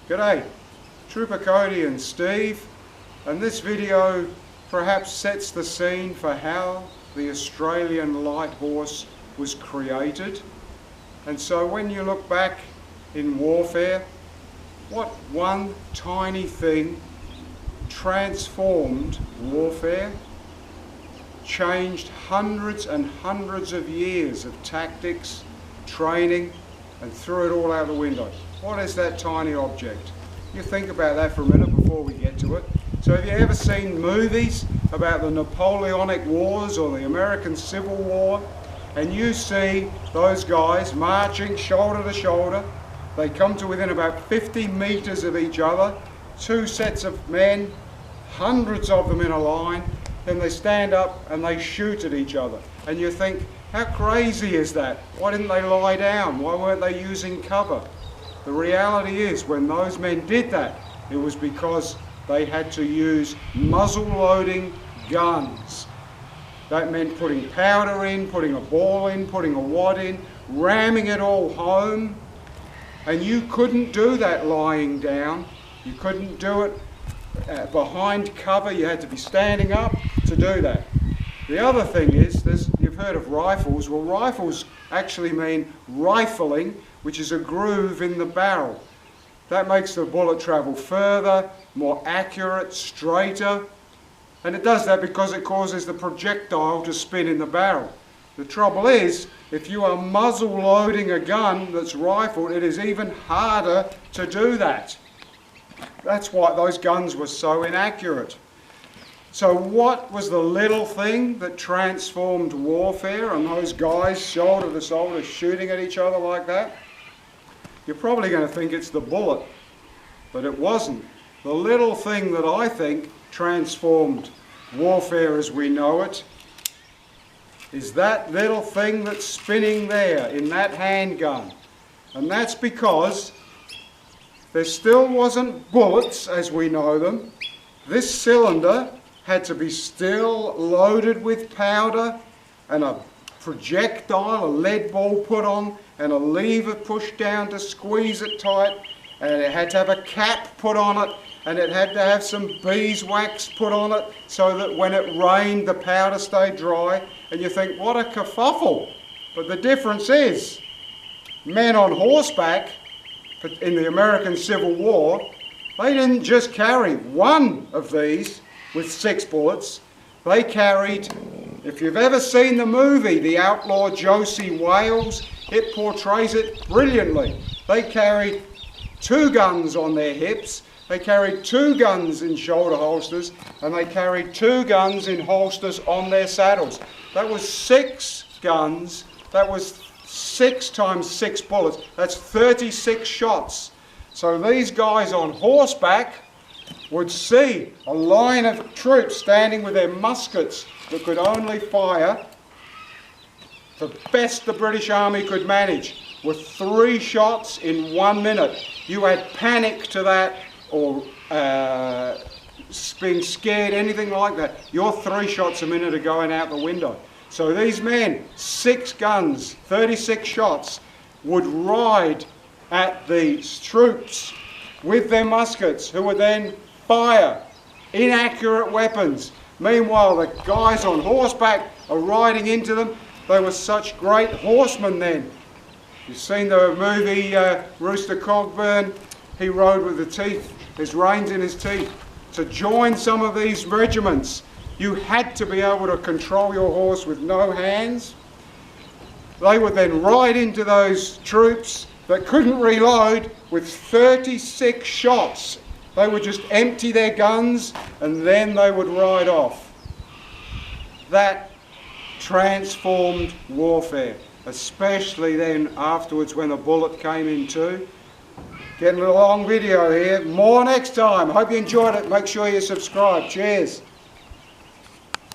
G'day, Trooper Cody and Steve, and this video perhaps sets the scene for how the Australian light horse was created. And so when you look back in warfare, what one tiny thing transformed warfare, changed hundreds and hundreds of years of tactics, training, and threw it all out the window. What is that tiny object? You think about that for a minute before we get to it. So have you ever seen movies about the Napoleonic Wars or the American Civil War? And you see those guys marching shoulder to shoulder. They come to within about 50 meters of each other, two sets of men, hundreds of them in a line, then they stand up and they shoot at each other. And you think, how crazy is that? Why didn't they lie down? Why weren't they using cover? The reality is, when those men did that, it was because they had to use muzzle-loading guns. That meant putting powder in, putting a ball in, putting a wad in, ramming it all home. And you couldn't do that lying down. You couldn't do it behind cover. You had to be standing up to do that. The other thing is, you've heard of rifles. Well, rifles actually mean rifling, which is a groove in the barrel. That makes the bullet travel further, more accurate, straighter. And it does that because it causes the projectile to spin in the barrel. The trouble is, if you are muzzle loading a gun that's rifled, it is even harder to do that. That's why those guns were so inaccurate. So what was the little thing that transformed warfare and those guys shoulder to shoulder shooting at each other like that? You're probably going to think it's the bullet, but it wasn't. The little thing that I think transformed warfare as we know it is that little thing that's spinning there in that handgun. And that's because there still wasn't bullets as we know them. This cylinder had to be still loaded with powder and a projectile, a lead ball put on, and a lever pushed down to squeeze it tight, and it had to have a cap put on it, and it had to have some beeswax put on it so that when it rained the powder stayed dry. And you think, what a kerfuffle. But the difference is, men on horseback in the American Civil War, they didn't just carry one of these with 6 bullets. They carried, if you've ever seen the movie The Outlaw Josie Wales, it portrays it brilliantly. They carried 2 guns on their hips, they carried 2 guns in shoulder holsters, and they carried 2 guns in holsters on their saddles. That was 6 guns, that was 6 times 6 bullets, that's 36 shots. So these guys on horseback would see a line of troops standing with their muskets that could only fire the best the British Army could manage with 3 shots in 1 minute. You add panic to that, or being scared, anything like that, your 3 shots a minute are going out the window. So these men, 6 guns, 36 shots, would ride at these troops with their muskets, who would then fire inaccurate weapons. Meanwhile, the guys on horseback are riding into them. They were such great horsemen then. You've seen the movie Rooster Cogburn. He rode with the teeth, his reins in his teeth. To join some of these regiments, you had to be able to control your horse with no hands. They would then ride into those troops that couldn't reload with 36 shots. They would just empty their guns and then they would ride off. That transformed warfare, especially then afterwards when the bullet came in too. Getting a little long video here. More next time. Hope you enjoyed it. Make sure you subscribe. Cheers.